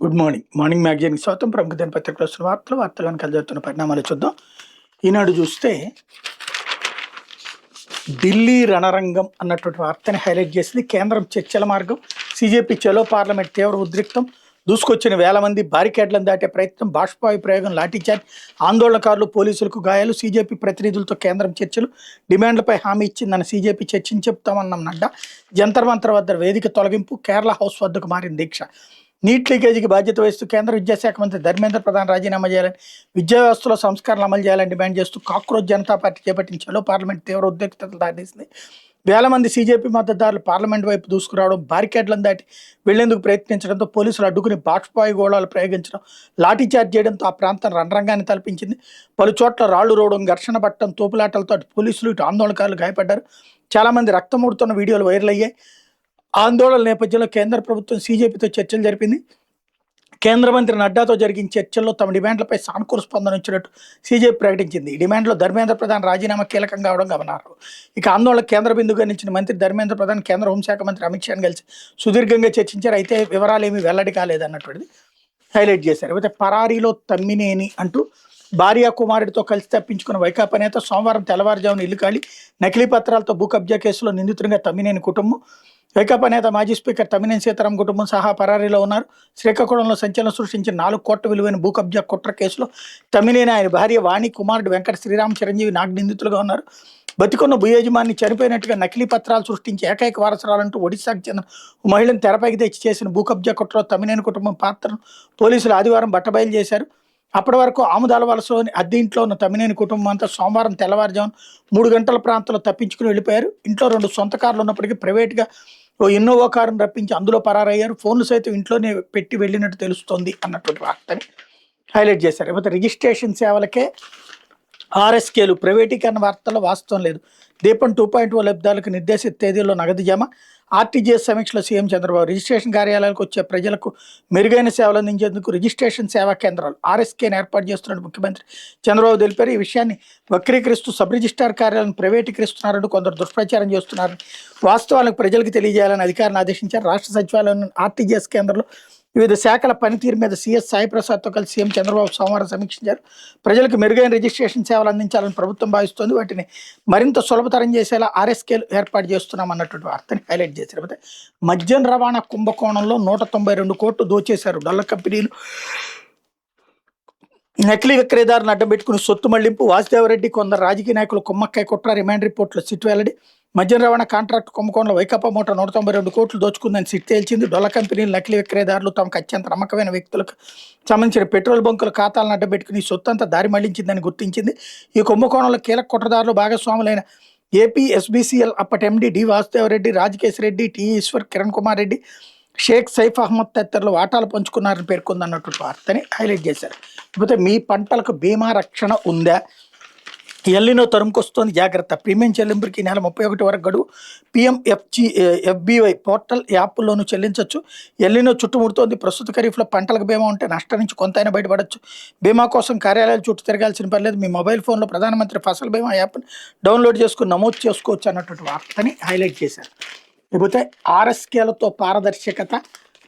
Good morning. Morning మ్యాగజైన్‌కి స్వాగతం. ప్రముఖ దినపత్రికలో వస్తున్న వార్తలు వెనకాల జరుగుతున్న పరిణామాలు చూద్దాం. ఈనాడు చూస్తే ఢిల్లీ రణరంగం అన్నటువంటి వార్తని హైలైట్ చేసింది. కేంద్రం చర్చల మార్గం, సీజేపీ చలో పార్లమెంట్ తీవ్ర ఉద్రిక్తం, దూసుకొచ్చిన వేల మంది బారికేడ్లను దాటే ప్రయత్నం, బాష్పాయు ప్రయోగం, లాఠీచార్జ్, ఆందోళనకారులు పోలీసులకు గాయాలు, సీజేపీ ప్రతినిధులతో కేంద్రం చర్చలు, డిమాండ్లపై హామీ ఇచ్చిందన్న సీజేపీ చర్చని చెప్తామన్న నడ్డా, జంతర్ మంతర్ వద్ద వేదిక తొలగింపు, కేరళ హౌస్ వద్దకు మారిన దీక్ష. నీట్ లీకేజీకి బాధ్యత వహిస్తూ కేంద్ర విద్యాశాఖ మంత్రి ధర్మేంద్ర ప్రధాన్ రాజీనామా చేయాలని, విద్యా వ్యవస్థలో సంస్కరణలు అమలు చేయాలని డిమాండ్ చేస్తూ కాక్రోచ్ జనతా పార్టీ చేపట్టిన చలో పార్లమెంట్ తీవ్ర ఉద్రిక్తతలు దాటేసింది. వేల మంది సీజేపీ మద్దతుదారులు పార్లమెంట్ వైపు దూసుకురావడం, బారికేడ్లను దాటి వెళ్లేందుకు ప్రయత్నించడంతో పోలీసులు అడ్డుకుని బాష్పాయు గోళాలు ప్రయోగించడం, లాఠీచార్జ్ చేయడంతో ఆ ప్రాంతం రణరంగాన్ని తలపించింది. పలు చోట్ల రాళ్లు రోవడం, ఘర్షణ పట్టడం, తోపులాటలతో అటు పోలీసులు ఇటు ఆందోళనకారులు గాయపడ్డారు. చాలామంది రక్తమూడుతున్న వీడియోలు వైరల్ అయ్యాయి. ఆందోళన నేపథ్యంలో కేంద్ర ప్రభుత్వం సీజేపీతో చర్చలు జరిపింది. కేంద్ర మంత్రి నడ్డాతో జరిగిన చర్చల్లో తమ డిమాండ్లపై సానుకూల స్పందన ఇచ్చినట్టు సీజేపీ ప్రకటించింది. ఈ డిమాండ్లో ధర్మేంద్ర ప్రధాన్ రాజీనామా కీలకం కావడం గమనార్హం. ఇక ఆందోళన కేంద్ర బిందుగా నిలిచిన మంత్రి ధర్మేంద్ర ప్రధాన్ కేంద్ర హోంశాఖ మంత్రి అమిత్ షాను కలిసి సుదీర్ఘంగా చర్చించారు. అయితే వివరాలు ఏమీ వెల్లడి కాలేదన్నటువంటిది హైలైట్ చేశారు. అయితే పరారీలో తమ్మినేని అంటూ భార్య కుమారుడితో కలిసి తప్పించుకున్న వైకాపా నేత సోమవారం తెల్లవారుజామున ఇల్లు ఖాళీ, నకిలీ పత్రాలతో భూ కబ్జా కేసులో నిందితుడిగా తమ్మినేని కుటుంబం, వైకాపా నేత మాజీ స్పీకర్ తమ్మినేని సీతారాం కుటుంబం సహా పరారీలో ఉన్నారు. శ్రీకాకుళంలో సంచలనం సృష్టించిన 4 కోట్ల విలువైన భూ కబ్జా కుట్ర కేసులో తమ్మినేని, ఆయన భార్య వాణి, కుమారుడు వెంకట శ్రీరామ్, చిరంజీవి నాగ్ నిందితులుగా ఉన్నారు. బతికున్న భూ యజమాని చనిపోయినట్టుగా నకిలీ పత్రాలు సృష్టించి ఏకైక వారసురాలంటూ ఒడిశాకు చెందిన మహిళను తెరపైకి తెచ్చి చేసిన భూ కబ్జా కుట్రలో తమ్మినేని కుటుంబం పాత్రను పోలీసులు ఆదివారం బట్టబయలు చేశారు. అప్పటి వరకు ఆముదాల వలసలోని అద్దె ఇంట్లో ఉన్న తమ్మినేని కుటుంబం అంతా సోమవారం తెల్లవారుజామున 3 గంటల ప్రాంతంలో తప్పించుకుని వెళ్ళిపోయారు. ఇంట్లో 2 సొంత కార్లు ఉన్నప్పటికీ ప్రైవేట్గా ఓ ఇన్నోవా కారును రప్పించి అందులో పరారయ్యారు. ఫోన్లు సైతం ఇంట్లోనే పెట్టి వెళ్ళినట్టు తెలుస్తోంది అన్నటువంటి వార్తని హైలైట్ చేశారు. లేకపోతే రిజిస్ట్రేషన్ సేవలకే ఆర్ఎస్కేలు, ప్రైవేటీకరణ వార్తల్లో వాస్తవం లేదు. దీపం 2.0 లబ్ధాలకు నిర్దేశిత తేదీల్లో నగదు జమ, ఆర్టీజీఎస్ సమీక్షలో సీఎం చంద్రబాబు. రిజిస్ట్రేషన్ కార్యాలయాలకు వచ్చే ప్రజలకు మెరుగైన సేవలు అందించేందుకు రిజిస్ట్రేషన్ సేవా కేంద్రాలు ఆర్ఎస్కేని ఏర్పాటు చేస్తున్నట్టు ముఖ్యమంత్రి చంద్రబాబు తెలిపారు. ఈ విషయాన్ని వక్రీకరిస్తూ సబ్ రిజిస్ట్రార్ కార్యాలయాలను ప్రైవేటీకరిస్తున్నారని కొందరు దుష్ప్రచారం చేస్తున్నారని, వాస్తవాలకు ప్రజలకు తెలియజేయాలని అధికారులను ఆదేశించారు. రాష్ట్ర సచివాలయం ఆర్టీజీఎస్ కేంద్రంలో వివిధ శాఖల పనితీరు మీద సీఎస్ సాయిప్రసాద్తో కలిసి సీఎం చంద్రబాబు సోమవారం సమీక్షించారు. ప్రజలకు మెరుగైన రిజిస్ట్రేషన్ సేవలు అందించాలని ప్రభుత్వం భావిస్తోంది. వాటిని మరింత సులభతరం చేసేలా ఆర్ఎస్కేలు ఏర్పాటు చేస్తున్నాం అన్నటువంటి వార్తని హైలైట్ చేశారు. అయితే మద్యం రవాణా కుంభకోణంలో 192 కోట్లు దోచేశారు డొల్ల కంపెనీలు. నకిలీ విక్రయదారులను అడ్డం పెట్టుకుని సొత్తు మళ్లింపు, వాసుదేవరెడ్డి, కొందరు రాజకీయ నాయకులు కుమ్మక్కై కుట్ర, రిమాండ్ రిపోర్టులో సిట్ వెల్లడి. మద్యం రవాణా కాంట్రాక్ట్ కుంభకోణంలో వైకాపా మూట 192 కోట్లు దోచుకుందని సిట్ తేల్చింది. డొల్ల కంపెనీలు, నకిలీ విక్రయదారులు తమకు అత్యంత నమ్మకమైన వ్యక్తులకు సంబంధించిన పెట్రోల్ బంకుల ఖాతాలను అడ్డబెట్టుకుని సొత్తు అంతా దారి మళ్లించిందని గుర్తించింది. ఈ కుంభకోణంలో కీలక కుట్రదారులు భాగస్వాములైన ఏపీ ఎస్బీసీఎల్ అప్పటి MD D Vasudeva Reddy, Rajakesh Reddy, T Eshwar, Kiran Kumar Reddy, Sheikh Saif Ahmed తదితరులు వాటాలు పంచుకున్నారని పేర్కొంది అన్నటువంటి వార్తని హైలైట్ చేశారు. లేకపోతే మీ పంటలకు బీమా రక్షణ ఉందా? ఎల్లినో తరుముకొస్తోంది, జాగ్రత్త. ప్రీమియం చెల్లింపుకి ఈ నెల 31 వరకు గడువు. ఎఫ్బీవై పోర్టల్ యాప్ల్లోనూ చెల్లించవచ్చు. ఎల్లినో చుట్టుముడుతోంది. ప్రస్తుత ఖరీఫ్లో పంటలకు బీమా ఉంటే నష్టం నుంచి కొంతైనా బయటపడవచ్చు. బీమా కోసం కార్యాలయాల చుట్టూ తిరగాల్సిన పని లేదు. మీ మొబైల్ ఫోన్లో ప్రధానమంత్రి ఫసల్ బీమా యాప్ని డౌన్లోడ్ చేసుకుని నమోదు చేసుకోవచ్చు అన్నటువంటి వార్తని హైలైట్ చేశారు. లేకపోతే ఆర్ఎస్కేలతో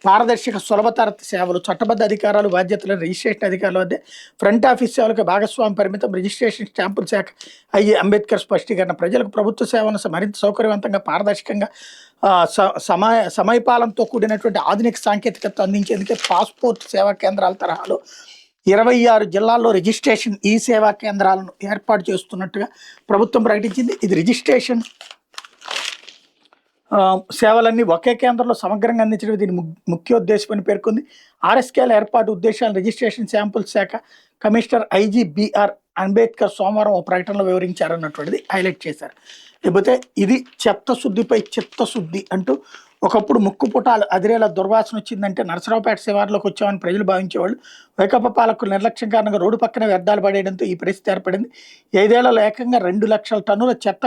పారదర్శక సులభతర సేవలు, చట్టబద్ధ అధికారాలు, బాధ్యతలు, రిజిస్ట్రేషన్ అధికారుల వద్ద ఫ్రంట్ ఆఫీస్ సేవలకు భాగస్వామి పరిమితం, రిజిస్ట్రేషన్ స్టాంపుల శాఖ ఐఏ అంబేద్కర్ స్పష్టీకరణ. ప్రజలకు ప్రభుత్వ సేవలను మరింత సౌకర్యవంతంగా, పారదర్శకంగా, సమయపాలనతో కూడినటువంటి ఆధునిక సాంకేతికత అందించేందుకే పాస్పోర్ట్ సేవా కేంద్రాల తరహాలో 26 జిల్లాల్లో రిజిస్ట్రేషన్ ఈ సేవా కేంద్రాలను ఏర్పాటు చేస్తున్నట్టుగా ప్రభుత్వం ప్రకటించింది. ఇది రిజిస్ట్రేషన్ సేవలన్నీ ఒకే కేంద్రంలో సమగ్రంగా అందించడం దీని ముఖ్యోద్దేశమని పేర్కొంది. ఆర్ఎస్కేల ఏర్పాటు ఉద్దేశాలను రిజిస్ట్రేషన్ శాంపుల్ శాఖ కమిషనర్ ఐజీ బిఆర్ అంబేద్కర్ సోమవారం ఓ ప్రకటనలో వివరించారన్నటువంటిది హైలైట్ చేశారు. లేకపోతే ఇది చిత్తశుద్ధిపై చిత్తశుద్ధి అంటూ ఒకప్పుడు ముక్కు పుటాలు అదిరేలా దుర్వాసన వచ్చిందంటే నరసరావుపేట శివార్లోకి వచ్చామని ప్రజలు భావించేవాళ్ళు. వైకాపా పాలకులు నిర్లక్ష్యం కారణంగా రోడ్డు పక్కన వ్యర్థాలు పడేయడంతో ఈ పరిస్థితి ఏర్పడింది. 5 ఏళ్లలో ఏకంగా 2 లక్షల టన్నుల చెత్త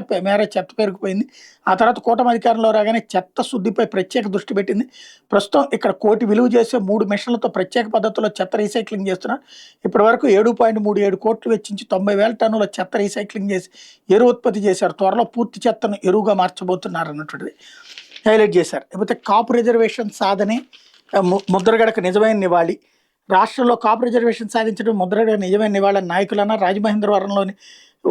పెరిగిపోయింది. ఆ తర్వాత కూటమి అధికారంలో రాగానే చెత్త శుద్ధిపై ప్రత్యేక దృష్టి పెట్టింది. ప్రస్తుతం ఇక్కడ 1 కోటి విలువ చేసే 3 మిషన్లతో ప్రత్యేక పద్ధతిలో చెత్త రీసైక్లింగ్ చేస్తున్నారు. ఇప్పటి వరకు 7.37 కోట్లు వెచ్చించి 90,000 టన్నుల చెత్త రీసైక్లింగ్ చేసి ఎరువు ఉత్పత్తి చేశారు. త్వరలో పూర్తి చెత్తను ఎరువుగా మార్చబోతున్నారు అన్నటువంటిది హైలైట్ చేశారు. లేకపోతే కాపు రిజర్వేషన్ సాధనే ముద్రగడకు నిజమైన నివాళి. రాష్ట్రంలో కాపు రిజర్వేషన్ సాధించడం ముద్రగడ నిజమైన నివాళని నాయకులన్న రాజమహేంద్రవరంలోని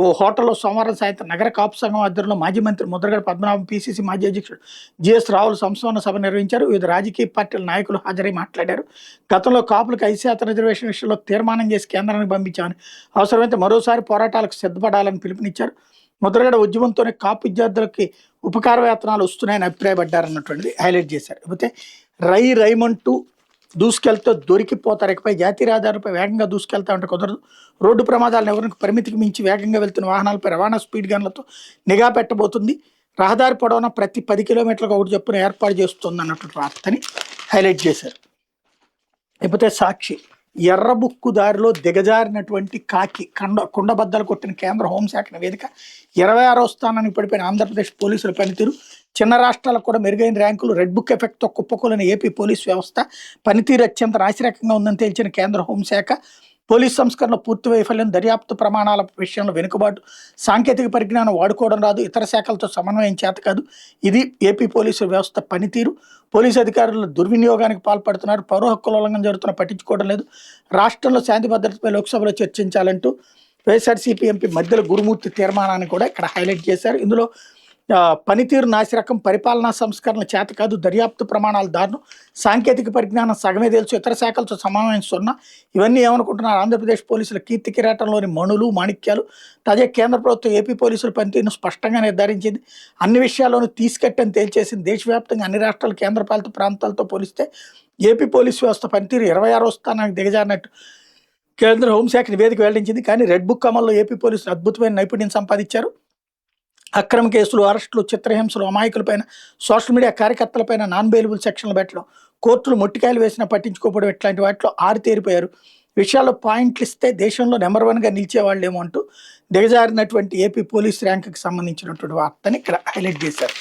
ఓ హోటల్లో సోమవారం సాయంత్రం నగర కాపు సంఘం ఆధ్వర్యంలో మాజీ మంత్రి ముద్రగడ పద్మనాభం, పిసిసి మాజీ అధ్యక్షుడు జిఎస్ రావులు సంస్మరణ సభ నిర్వహించారు. వివిధ రాజకీయ పార్టీల నాయకులు హాజరై మాట్లాడారు. గతంలో కాపులకు 5% రిజర్వేషన్ విషయంలో తీర్మానం చేసి కేంద్రానికి పంపించామని, అవసరమైతే మరోసారి పోరాటాలకు సిద్ధపడాలని పిలుపునిచ్చారు. ముద్రగడ ఉద్యమంతోనే కాపు విద్యార్థులకి ఉపకార వేతనాలు వస్తున్నాయని అభిప్రాయపడ్డారన్నటువంటిది హైలైట్ చేశారు. లేకపోతే రైమంటూ దూసుకెళ్తే దొరికిపోతారు. ఇకపై జాతీయ రహదారులపై వేగంగా దూసుకెళ్తా ఉంటే కుదరదు. రోడ్డు ప్రమాదాలను ఎవరికి పరిమితికి మించి వేగంగా వెళ్తున్న వాహనాలపై రవాణా స్పీడ్ గన్లతో నిఘా పెట్టబోతుంది. రహదారి పొడవున ప్రతి 10 కిలోమీటర్లకు ఒకటి చొప్పున ఏర్పాటు చేస్తుంది అన్నటువంటి వార్తని హైలైట్ చేశారు. లేకపోతే సాక్షి ఎర్రబుక్కు దారిలో దిగజారినటువంటి కాకి కుండబద్దలు కొట్టిన కేంద్ర హోంశాఖ నివేదిక. 26వ స్థానానికి పడిపోయిన ఆంధ్రప్రదేశ్ పోలీసుల పనితీరు. చిన్న రాష్ట్రాలకు కూడా మెరుగైన ర్యాంకులు. రెడ్ బుక్ ఎఫెక్ట్తో కుప్పకూలిన ఏపీ పోలీస్ వ్యవస్థ పనితీరు అత్యంత నాసిరకంగా ఉందని తేల్చిన కేంద్ర హోంశాఖ. పోలీస్ సంస్కరణ పూర్తి వైఫల్యం, దర్యాప్తు ప్రమాణాల విషయంలో వెనుకబాటు, సాంకేతిక పరిజ్ఞానం వాడుకోవడం రాదు, ఇతర శాఖలతో సమన్వయం చేత కాదు. ఇది ఏపీ పోలీసు వ్యవస్థ పనితీరు. పోలీసు అధికారులు దుర్వినియోగానికి పాల్పడుతున్నారు. పౌర హక్కుల ఉల్లంఘన జరుగుతున్నా పట్టించుకోవడం లేదు. రాష్ట్రంలో శాంతి భద్రతపై లోక్సభలో చర్చించాలంటూ వైఎస్ఆర్సీపీ ఎంపీ మధ్యల గురుమూర్తి తీర్మానాన్ని కూడా ఇక్కడ హైలైట్ చేశారు. ఇందులో పనితీరు నాసిరకం, పరిపాలనా సంస్కరణ చేత కాదు, దర్యాప్తు ప్రమాణాలు దారుణం, సాంకేతిక పరిజ్ఞానం సగమే తెలుసు, ఇతర శాఖలతో సమన్వయం సున్నా. ఇవన్నీ ఏమనుకుంటున్నారు? ఆంధ్రప్రదేశ్ పోలీసుల కీర్తి కిరీటంలోని మణులు, మాణిక్యాలు. తాజా కేంద్ర ప్రభుత్వం ఏపీ పోలీసుల పనితీరును స్పష్టంగా నిర్ధారించింది. అన్ని విషయాల్లోనూ తీసుకెట్టని తేల్చేసింది. దేశవ్యాప్తంగా అన్ని రాష్ట్రాలు, కేంద్రపాలిత ప్రాంతాలతో పోలిస్తే ఏపీ పోలీసు వ్యవస్థ పనితీరు 26వ స్థానానికి దిగజారినట్టు కేంద్ర హోంశాఖ నివేదిక వెల్లడించింది. కానీ రెడ్ బుక్ అమల్లో ఏపీ పోలీసులు అద్భుతమైన నైపుణ్యం సంపాదించారు. అక్రమ కేసులు, అరెస్టులు, చిత్రహింసలు, అమాయకులపైన, సోషల్ మీడియా కార్యకర్తలపైన నాన్ బెయిలబుల్ సెక్షన్లు పెట్టడం, కోర్టులు మొట్టికాయలు వేసినా పట్టించుకోవడం, ఇట్లాంటి వాటిలో ఆరితేరిపోయారు. విషయాల్లో పాయింట్లు ఇస్తే దేశంలో నెంబర్ 1గా నిలిచేవాళ్ళేమో అంటూ దిగజారినటువంటి ఏపీ పోలీస్ ర్యాంకుకి సంబంధించినటువంటి వార్తని ఇక్కడ హైలైట్ చేశారు.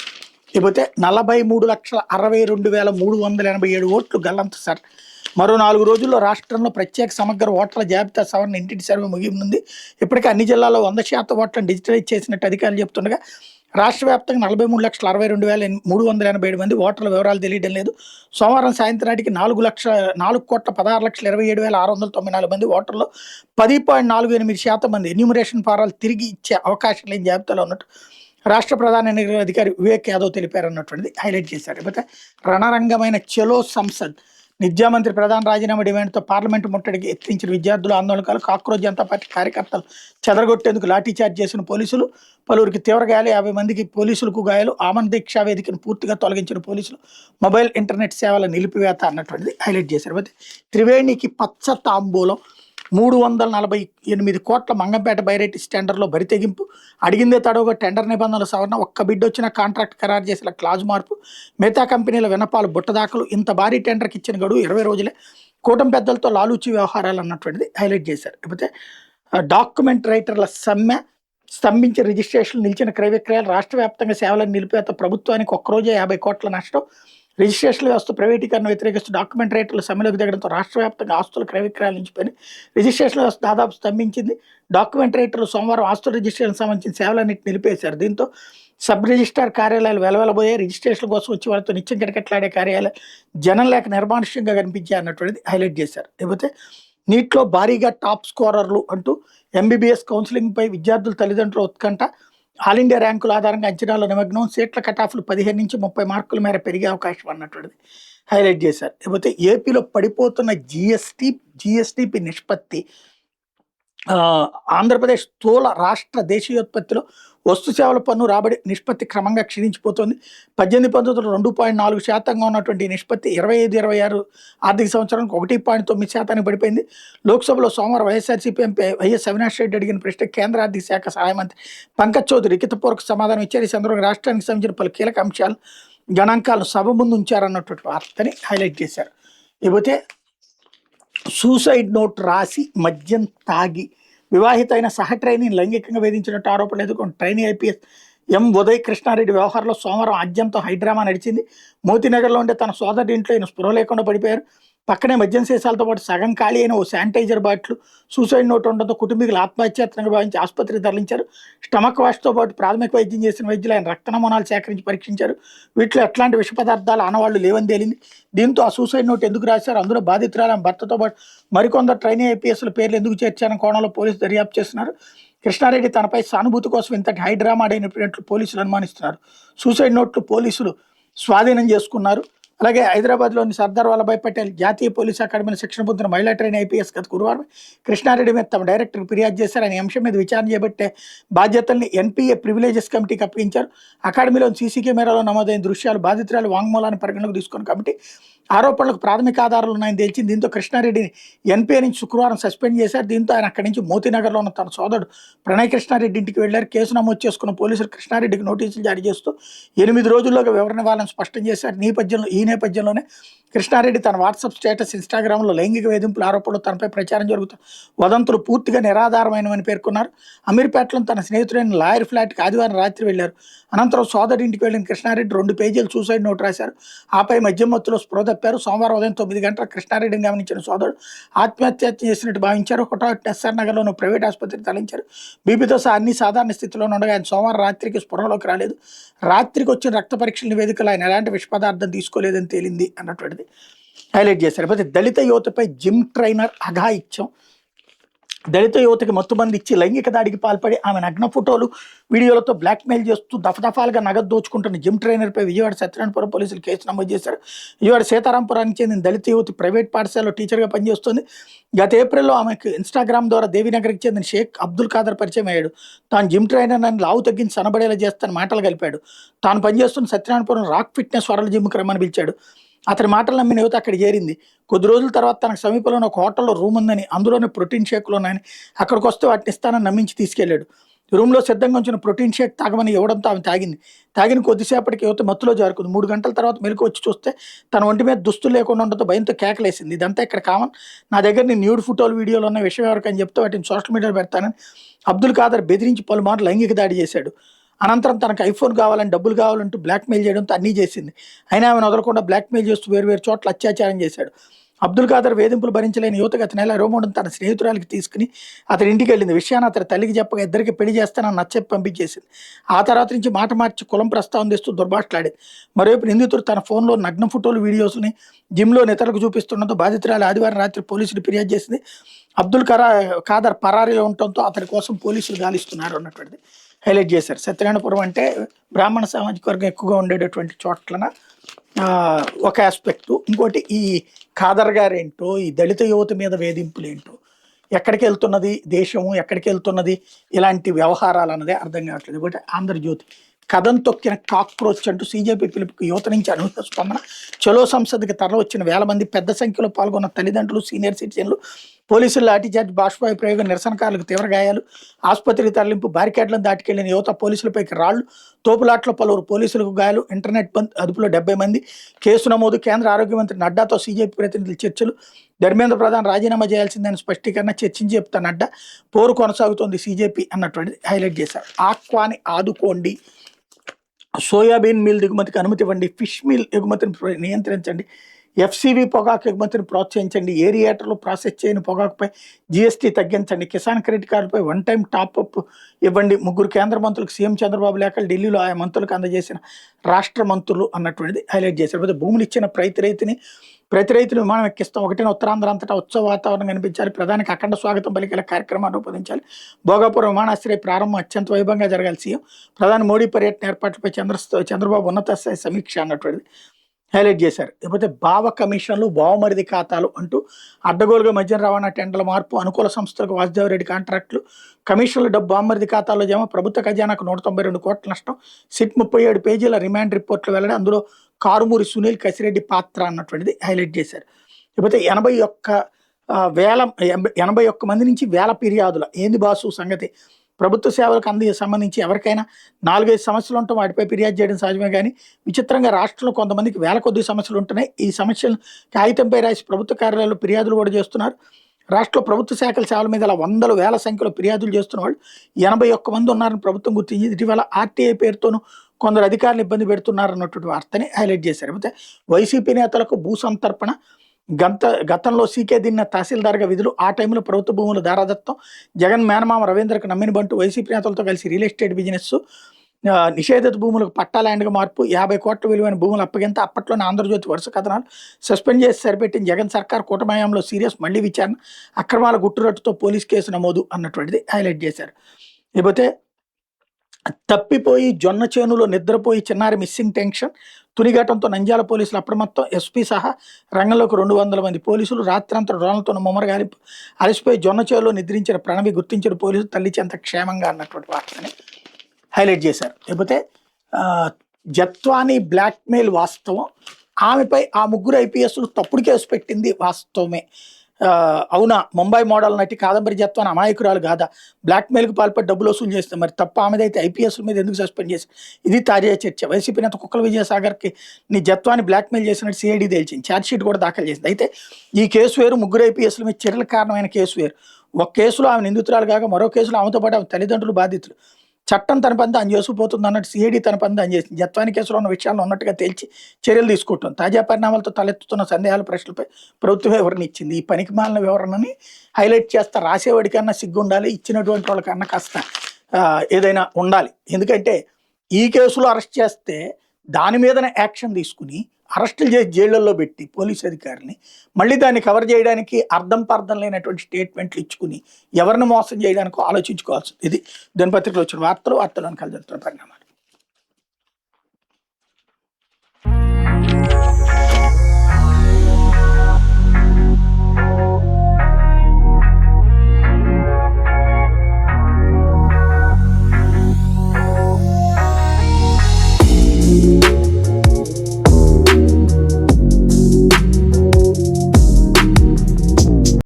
లేకపోతే 43,62,387 ఓట్లు గల్లంత సార్. మరో 4 రోజుల్లో రాష్ట్రంలో ప్రత్యేక సమగ్ర ఓటర్ల జాబితా సవరణ ఇంటింటి సర్వే ముగియనుంది. ఇప్పటికే అన్ని జిల్లాల్లో 100% ఓట్లను డిజిటలైజ్ చేసినట్టు అధికారులు చెప్తుండగా రాష్ట్ర వ్యాప్తంగా 43,62,387 మంది ఓటర్ల వివరాలు తెలియడం లేదు. సోమవారం సాయంత్రం నాటికి 4,16,27,694 మంది ఓటర్లు 10.48% మంది ఎన్యూమరేషన్ ఫారాలు తిరిగి ఇచ్చే అవకాశం లేని జాబితాలో ఉన్నట్టు రాష్ట్ర ప్రధాన ఎన్నికల అధికారి వివేక్ యాదవ్ తెలిపారన్నటువంటిది హైలైట్ చేశారు. లేకపోతే రణరంగమైన చలో సంసద్. విద్యామంత్రి ప్రధాన రాజీనామా డిమాండ్తో పార్లమెంటు ముట్టడికి ఎత్తించిన విద్యార్థులు, ఆందోళనకారులు, కాక్రోజ్ జనతా పార్టీ కార్యకర్తలు చెదరగొట్టేందుకు లాఠీచార్జ్ చేసిన పోలీసులు. పలువురికి తీవ్ర గాయాలు, 50 మందికి పోలీసులకు గాయాలు. ఆమన్ దీక్షా వేదికను పూర్తిగా తొలగించిన పోలీసులు. మొబైల్ ఇంటర్నెట్ సేవల నిలిపివేత అన్నటువంటిది హైలైట్ చేశారు. అయితే త్రివేణికి పచ్చ తాంబూలం. 348 కోట్ల మంగంపేట బైరైటిస్ టెండర్లో బరితెగింపు. అడిగిందే తడవుగా టెండర్ నిబంధనల సవరణ. ఒక్క బిడ్ వచ్చిన కాంట్రాక్ట్ ఖరారు చేసిన క్లాజ్ మార్పు. మిగతా కంపెనీల విన్నపాలు బుట్టదాఖలు. ఇంత భారీ టెండర్కి ఇచ్చిన గడువు 20 రోజులే. కూటమి పెద్దలతో లాలూచి వ్యవహారాలు అన్నటువంటిది హైలైట్ చేశారు. లేకపోతే డాక్యుమెంట్ రైటర్ల సమ్మె. స్తంభించిన రిజిస్ట్రేషన్లు, నిలిచిన క్రయ విక్రయాలు. రాష్ట్ర వ్యాప్తంగా సేవలను నిలిపేత. ప్రభుత్వానికి ఒక్కరోజే 50 కోట్ల నష్టం. రిజిస్ట్రేషన్ వ్యవస్థ ప్రైవేటీకరణ వ్యతిరేకిస్తూ డాక్యుమెంట్ రైటర్లు సమ్మెలోకి దిగడంతో రాష్ట్ర వ్యాప్తంగా ఆస్తుల క్రయ విక్రయాలు నిలిచిపోయినాయి. రిజిస్ట్రేషన్ వ్యవస్థ దాదాపు స్తంభించింది. డాక్యుమెంట్ రైటర్లు సోమవారం ఆస్తుల రిజిస్ట్రేషన్ సంబంధించిన సేవలన్నింటినీ నిలిపేశారు. దీంతో సబ్ రిజిస్ట్రార్ కార్యాలయాలు వెలవెలబోయాయి. రిజిస్ట్రేషన్ కోసం వచ్చి వాళ్ళతో నిత్యం కిటకిటలాడే కార్యాలయాలు జనం లేక నిర్మానుష్యంగా కనిపించాయి అన్నటువంటిది హైలైట్ చేశారు. లేకపోతే నీట్లో భారీగా టాప్ స్కోరర్లు అంటూ ఎంబీబీఎస్ కౌన్సిలింగ్పై విద్యార్థుల తల్లిదండ్రుల ఉత్కంఠ. ఆల్ ఇండియా ర్యాంకుల ఆధారంగా అంచనాల నిమగ్నం. సీట్ల కటాఫ్లు 15 నుంచి 30 మార్కుల మేర పెరిగే అవకాశం అన్నటువంటిది హైలైట్ చేశారు. లేకపోతే ఏపీలో పడిపోతున్న జిఎస్టిపి నిష్పత్తి. ఆంధ్రప్రదేశ్ స్థూల రాష్ట్ర దేశీయోత్పత్తిలో వస్తు సేవల పన్ను రాబడి నిష్పత్తి క్రమంగా క్షీణించిపోతుంది. 18-19 2.4% ఉన్నటువంటి నిష్పత్తి 25-26 ఆర్థిక సంవత్సరానికి 1.9% పడిపోయింది. లోక్సభలో సోమవారం వైఎస్ఆర్సీపీ ఎంపీ వైఎస్ అవినాష్ రెడ్డి అడిగిన ప్రశ్న కేంద్ర ఆర్థిక శాఖ సహాయ మంత్రి పంకజ్ చౌదరి లిఖితపూర్వక సమాధానం ఇచ్చారు. ఈ సందర్భంగా రాష్ట్రానికి సంబంధించిన పలు కీలక అంశాలు, గణాంకాలను సభ ముందు ఉంచారన్నటువంటి వార్తని హైలైట్ చేశారు. లేకపోతే సూసైడ్ నోట్ రాసి మద్యం తాగి వివాహిత అయిన సహ ట్రైనీని లైంగికంగా వేధించినట్టు ఆరోపణలు ఎదుర్కొన్న ట్రైనీ ఐపీఎస్ ఉదయ్ కృష్ణారెడ్డి వ్యవహారంలో సోమవారం ఆద్యంతం హైడ్రామా నడిచింది. మోతీనగర్లో ఉండే తన సోదరుడి ఇంట్లో ఈయన స్పృహ లేకుండా పడిపోయారు. పక్కనే మద్యం సీసాలతో పాటు సగం ఖాళీ అయిన ఓ శానిటైజర్ బాటిల్, సూసైడ్ నోట్ ఉండడంతో కుటుంబీకులు ఆత్మహత్యాయత్నంగా భావించి ఆసుపత్రికి తరలించారు. స్టమక్ వాష్తో పాటు ప్రాథమిక వైద్యం చేసిన వైద్యులు ఆయన రక్త నమూనాలు సేకరించి పరీక్షించారు. వీటిలో ఎట్లాంటి విష పదార్థాలు ఆనవాళ్లు లేవని తేలింది. దీంతో ఆ సూసైడ్ నోట్ ఎందుకు రాశారు, అందులో బాధితురాలు ఆమె భర్తతో పాటు మరికొందరు ట్రైనీ ఐపీఎస్ల పేర్లు ఎందుకు చేర్చారని కోణంలో పోలీసులు దర్యాప్తు చేస్తున్నారు. కృష్ణారెడ్డి తనపై సానుభూతి కోసం ఇంతటి హైడ్రామా ఆడినట్టు పోలీసులు అనుమానిస్తున్నారు. సూసైడ్ నోట్లు పోలీసులు స్వాధీనం చేసుకున్నారు. అలాగే హైదరాబాద్లోని సర్దార్ వల్లభాయ్ పటేల్ జాతీయ పోలీస్ అకాడమీలో శిక్షణ పొందిన మహిళా ట్రైన్ ఐపీఎస్ గత గురువారం కృష్ణారెడ్డి మీద తమ డైరెక్టర్కి ఫిర్యాదు చేశారు. ఆయన అంశం మీద విచారణ చేపట్టే బాధ్యతల్ని ఎన్పీఏ ప్రివిలేజెస్ కమిటీకి అప్పగించారు. అకాడమీలోని సీసీ కెమెరాలో నమోదైన దృశ్యాలు, బాధితురాలు వాంగ్మూలాన్ని పరిగణలోకి తీసుకున్న కమిటీ ఆరోపణలకు ప్రాథమిక ఆధారాలు ఉన్నాయని తేల్చింది. దీంతో కృష్ణారెడ్డిని ఎన్పీఏ నుంచి శుక్రవారం సస్పెండ్ చేశారు. దీంతో ఆయన అక్కడి నుంచి మోతీనగర్లో ఉన్న తన సోదరుడు ప్రణయ్ కృష్ణారెడ్డి ఇంటికి వెళ్లారు. కేసు నమోదు చేసుకున్న పోలీసులు కృష్ణారెడ్డికి నోటీసులు జారీ చేస్తూ 8 రోజుల్లోగా వివరణ ఇవ్వాలని స్పష్టం చేశారు. ఈ నేపథ్యంలోనే కృష్ణారెడ్డి తన వాట్సాప్ స్టేటస్, ఇన్స్టాగ్రామ్లో లైంగిక వేధింపుల ఆరోపణలు తనపై ప్రచారం జరుగుతాయి, వదంతులు పూర్తిగా నిరాధారమైనవని పేర్కొన్నారు. అమీర్పేటలో తన స్నేహితుడైన లాయర్ ఫ్లాట్కి ఆదివారం రాత్రి వెళ్లారు. అనంతరం సోదరి ఇంటికి వెళ్లిన కృష్ణారెడ్డి 2 పేజీలు సూసైడ్ నోట్ రాశారు. ఆపై మద్యం మత్తులో స్పృహ తప్పారు. సోమవారం ఉదయం 9 గంటలకు కృష్ణారెడ్డిని గమనించిన సోదరుడు ఆత్మహత్య చేసినట్టు భావించారు. హుటాహుటిన ఎస్ఆర్ నగర్లోని ప్రైవేట్ ఆసుపత్రికి తరలించారు. బీపీతో సహా అన్ని సాధారణ స్థితిలో ఉండగా ఆయన సోమవారం రాత్రికి స్పృహలోకి రాలేదు. రాత్రికి వచ్చిన రక్త పరీక్షల నివేదికలు ఆయన ఎలాంటి విష పదార్థం తీసుకోలేదని తేలింది అన్నటువంటిది హైలైట్ చేశారు. అయితే దళిత యువతపై జిమ్ ట్రైనర్ అఘాయిత్యం. దళిత యువతకి మత్తుమంది ఇచ్చి లైంగిక దాడికి పాల్పడి ఆమె నగ్న ఫోటోలు, వీడియోలతో బ్లాక్మెయిల్ చేస్తూ దఫదఫాలుగా నగదు దోచుకుంటున్న జిమ్ ట్రైనర్పై విజయవాడ సత్యనారాయణపురం పోలీసులు కేసు నమోదు చేశారు. విజయవాడ సీతారాంపురానికి చెందిన దళిత యువతి ప్రైవేట్ పాఠశాలలో టీచర్గా పనిచేస్తుంది. గత ఏప్రిల్లో ఆమెకు ఇన్స్టాగ్రామ్ ద్వారా దేవీనగర్కి చెందిన షేక్ అబ్దుల్ ఖాదర్ పరిచయం అయ్యాడు. తాను జిమ్ ట్రైనర్ అని లావు తగ్గించి సనబడేలా చేస్తాను మాటలు కలిపాడు. తాను పనిచేస్తున్న సత్యనారాయణపురం రాక్ ఫిట్నెస్ వరల్డ్ జిమ్కి రమ్మని పిలిచాడు. అతని మాటలు నమ్మిన యువత అక్కడ చేరింది. కొద్ది రోజుల తర్వాత తనకు సమీపంలో ఒక హోటల్లో రూమ్ ఉందని, అందులోనే ప్రోటీన్ షేక్లు ఉన్నాయని, అక్కడికి వస్తే వాటిని ఇస్తానని నమ్మించి తీసుకెళ్లాడు. రూమ్లో సిద్ధంగా ఉంచిన ప్రోటీన్ షేక్ తాగమని ఇవ్వడంతో ఆమె తాగింది. తాగిన కొద్దిసేపటికి యువత మత్తులో జారుకుంది. 3 గంటల తర్వాత మెలకు వచ్చి చూస్తే తన ఒంటి మీద దుస్తులు లేకుండా ఉండడంతో భయంతో కేకలేసింది. ఇదంతా ఇక్కడ కామన్, నా దగ్గర నీ న్యూడ్ ఫోటోలు, వీడియోలు ఉన్న విషయం ఎవరికని చెప్తే వాటిని సోషల్ మీడియాలో పెడతానని అబ్దుల్ ఖాదర్ బెదిరించి పలుమార్లు లైంగిక దాడి చేశాడు. అనంతరం తనకు ఐఫోన్ కావాలని, డబ్బులు కావాలంటూ బ్లాక్మెయిల్ చేయడంతో అన్నీ చేసింది. అయినా ఆమెను వదలకుండా బ్లాక్మెయిల్ చేస్తూ వేరు చోట్ల అత్యాచారం చేశాడు. అబ్దుల్ ఖాదర్ వేధింపులు భరించలేని యువత గత నెల 23న తన స్నేహితురాలికి తీసుకుని అతని ఇంటికి వెళ్ళింది. విషయాన్ని అతని తల్లికి చెప్పగా ఇద్దరికి పెళ్లి చేస్తానని నచ్చెప్పి పంపించేసింది. ఆ తర్వాత నుంచి మాట మార్చి కులం ప్రస్తావన తెస్తూ దుర్భాషలాడేది. మరోవైపు నిందితుడు తన ఫోన్లో నగ్న ఫోటోలు, వీడియోస్ని జిమ్లో ఇతరులకు చూపిస్తుండడంతో బాధితురాలు ఆదివారం రాత్రి పోలీసులు ఫిర్యాదు చేసింది. అబ్దుల్ ఖాదర్ పరారీలో ఉండటంతో అతని కోసం పోలీసులు గాలిస్తున్నారు అన్నటువంటిది హైలైట్ చేశారు. సత్యనారాయణపురం అంటే బ్రాహ్మణ సామాజిక వర్గం ఎక్కువగా ఉండేటటువంటి చోట్లన ఒక ఆస్పెక్టు. ఇంకోటి ఈ ఖాదర్ గారేంటో, ఈ దళిత యువత మీద వేధింపులు ఏంటో, ఎక్కడికి వెళ్తున్నది దేశము, ఎక్కడికి వెళ్తున్నది ఇలాంటి వ్యవహారాలు అన్నదే అర్థం కావట్లేదు. ఇంకోటి ఆంధ్రజ్యోతి కథం తొక్కిన కాక్రోచ్ అంటూ సీజేపీ పిలుపుకి యువత నుంచి అనూహ్య స్పందన. చలో సంసద్కి తరలి వచ్చిన వేల మంది, పెద్ద సంఖ్యలో పాల్గొన్న తల్లిదండ్రులు, సీనియర్ సిటిజన్లు. పోలీసులు లాఠీచార్జ్, బాష్పాయి ప్రయోగం, నిరసనకారులకు తీవ్ర గాయాలు, ఆసుపత్రికి తరలింపు, బ్యారికేడ్లను దాటికెళ్లిన యువత, పోలీసులపైకి రాళ్లు, తోపులాట్లో పలువురు పోలీసులకు గాయాలు, ఇంటర్నెట్ బంద్, అదుపులో 70 మంది. కేసు నమోదు. కేంద్ర ఆరోగ్య మంత్రి నడ్డాతో సీజేపీ ప్రతినిధులు చర్చలు. ధర్మేంద్ర ప్రధాన్ రాజీనామా చేయాల్సిందని స్పష్టీకరణ. చర్చించి చెప్తా నడ్డా. పోరు కొనసాగుతోంది సీజేపీ అన్నటువంటిది హైలైట్ చేశారు. ఆక్వాని ఆదుకోండి, సోయాబీన్ మిల్ దిగుమతికి అనుమతి ఇవ్వండి, ఫిష్ మిల్ ఎగుమతిని నియంత్రించండి, ఎఫ్సివి పొగాకు ఎగుమతిని ప్రోత్సహించండి, ఏరియేటర్లు ప్రాసెస్ చేయని పొగాకుపై జీఎస్టీ తగ్గించండి, కిసాన్ క్రెడిట్ కార్డుపై 1 టైం టాప్అప్ ఇవ్వండి. 3 కేంద్ర మంత్రులకు సీఎం చంద్రబాబు లేఖలు ఢిల్లీలో ఆయా మంత్రులకు అందజేసిన రాష్ట్ర మంత్రులు అన్నటువంటిది హైలైట్ చేశారు. భూములు ఇచ్చిన ప్రతి రైతుని విమానం ఎక్కిస్తాం. 1న ఉత్తరాంధ్ర అంతటా ఉత్సవ వాతావరణం కనిపించాలి. ప్రధానికి అఖండ స్వాగతం పలికేలా కార్యక్రమాన్ని రూపొందించాలి. భోగాపురం విమానాశ్రయ ప్రారంభం అత్యంత వైభవంగా జరగాలి. సీఎం ప్రధాని మోడీ పర్యటన ఏర్పాట్లపై చంద్రబాబు ఉన్నత స్థాయి సమీక్ష అన్నటువంటిది హైలైట్ చేశారు. లేకపోతే బావ కమిషన్లు, బావమరిది ఖాతాలు అంటూ అడ్డగోలుగా మద్యం రవాణా టెండర్ల మార్పు, అనుకూల సంస్థలకు వాసుదేవరెడ్డి కాంట్రాక్టులు, కమిషన్ల డబ్బు బావమరిది ఖాతాలో జమ, ప్రభుత్వ ఖజానాకు 192 కోట్ల నష్టం, సిట్ 37 పేజీల రిమాండ్ రిపోర్ట్లు వెల్లడి, అందులో కారుమూరి సునీల్, కసిరెడ్డి పాత్ర అన్నటువంటిది హైలైట్ చేశారు. లేకపోతే 81 మంది నుంచి వేల ఫిర్యాదుల ఏంది బాసు సంగతి. ప్రభుత్వ సేవలకు సంబంధించి ఎవరికైనా 4-5 సమస్యలు ఉంటే వాటిపై ఫిర్యాదు చేయడం సహజమే. కానీ విచిత్రంగా రాష్ట్రంలో కొంతమందికి వేల కొద్ది సమస్యలు ఉంటున్నాయి. ఈ సమస్యలు కాగితంపై రాసి ప్రభుత్వ కార్యాలయాల్లో ఫిర్యాదులు కూడా చేస్తున్నారు. రాష్ట్రంలో ప్రభుత్వ శాఖల సేవల మీద అలా వందల వేల సంఖ్యలో ఫిర్యాదులు చేస్తున్న వాళ్ళు 81 మంది ఉన్నారని ప్రభుత్వం గుర్తించింది. ఇటీవల ఆర్టీఐ పేరుతోనూ కొందరు అధికారులు ఇబ్బంది పెడుతున్నారు అన్నటువంటి వార్తని హైలైట్ చేశారు. అయితే వైసీపీ నేతలకు భూ సంతర్పణ గతంలో సీకే దిన్న తహసీల్దార్గా విధులు, ఆ టైంలో ప్రభుత్వ భూములు దారాదత్తం, జగన్ మేనమామ రవీంద్రకు నమ్మిన బంటూ వైసీపీ నేతలతో కలిసి రియల్ ఎస్టేట్ బిజినెస్, నిషేధిత భూములకు పట్టా ల్యాండ్గా మార్పు, 50 కోట్ల విలువైన భూములు అప్పగింత, అప్పట్లోనే ఆంధ్రజ్యోతి వరుస కథనాలు, సస్పెండ్ చేసి సరిపెట్టిన జగన్ సర్కార్ కూటమయంలో సీరియస్ మళ్లీ విచారణ, అక్రమాల గుట్టురట్టుతో పోలీస్ కేసు నమోదు అన్నటువంటిది హైలైట్ చేశారు. లేకపోతే తప్పిపోయి జొన్న చేనులో నిద్రపోయి చిన్నారి మిస్సింగ్ టెన్షన్, తునిఘాటంతో నంద్యాల పోలీసులు అప్రమత్తం, ఎస్పీ సహా రంగంలోకి 200 మంది పోలీసులు, రాత్రంతా డ్రోన్లతో ముమ్మరగా అలసిపోయి జొన్న చేనులో నిద్రించిన ప్రణవి గుర్తించిన పోలీసులు తల్లి చెంత క్షేమంగా అన్నటువంటి వార్తని హైలైట్ చేశారు. లేకపోతే జత్వాని బ్లాక్మెయిల్ వాస్తవం, ఆమెపై ఆ ముగ్గురు ఐపీఎస్లు తప్పుడు కేసు పెట్టింది వాస్తవమే. అవునా, ముంబై మోడల్ నటి కాదంబరి జత్వాని అమాయకురాలు కాదా, బ్లాక్మెయిల్కి పాల్పడి డబ్బులు వసూలు చేస్తే మరి తప్ప ఆమెదైతే ఐపీఎస్ల మీద ఎందుకు సస్పెండ్ చేసి, ఇది తాజా చర్చ. వైసీపీ నేత కుక్కల విజయసాగర్కి నీ జత్వాని బ్లాక్మెయిల్ చేసినట్టు సిఐడి తేల్చింది, ఛార్జ్షీట్ కూడా దాఖలు చేసింది. అయితే ఈ కేసు వేరు, ముగ్గురు ఐపీఎస్ల మీద చర్యల కారణమైన కేసు వేరు. ఒక కేసులో ఆమె నిందితురాలు కాగా మరో కేసులో ఆమెతో పాటు ఆమె తల్లిదండ్రులు బాధితులు. చట్టం తన పని తాను చేసుకుపోతుంది అన్నట్టు సిఐడి తన పని తాను చేసింది. జత్వాని కేసులో ఉన్న విషయాలను ఉన్నట్టుగా తేల్చి చర్యలు తీసుకుంటుంది. తాజా పరిణామాలతో తలెత్తుతున్న సందేహాల ప్రశ్నలపై ప్రభుత్వం వివరణ ఇచ్చింది. ఈ పనికి మాలిన వివరణని హైలైట్ చేస్తా, రాసేవాడికన్నా సిగ్గు ఉండాలి, ఇచ్చినటువంటి వాళ్ళకన్నా కాస్త ఏదైనా ఉండాలి. ఎందుకంటే ఈ కేసులో అరెస్ట్ చేస్తే దాని మీదనే యాక్షన్ తీసుకుని అరెస్టులు చేసి జైళ్లలో పెట్టి పోలీసు అధికారిని మళ్ళీ దాన్ని కవర్ చేయడానికి అర్థం పర్థం లేనటువంటి స్టేట్మెంట్లు ఇచ్చుకుని ఎవరిని మోసం చేయడానికో ఆలోచించుకోవాల్సింది. ఇది దినపత్రికలో వచ్చిన వార్తలు వార్తలను కలిసి పరిణామాలు.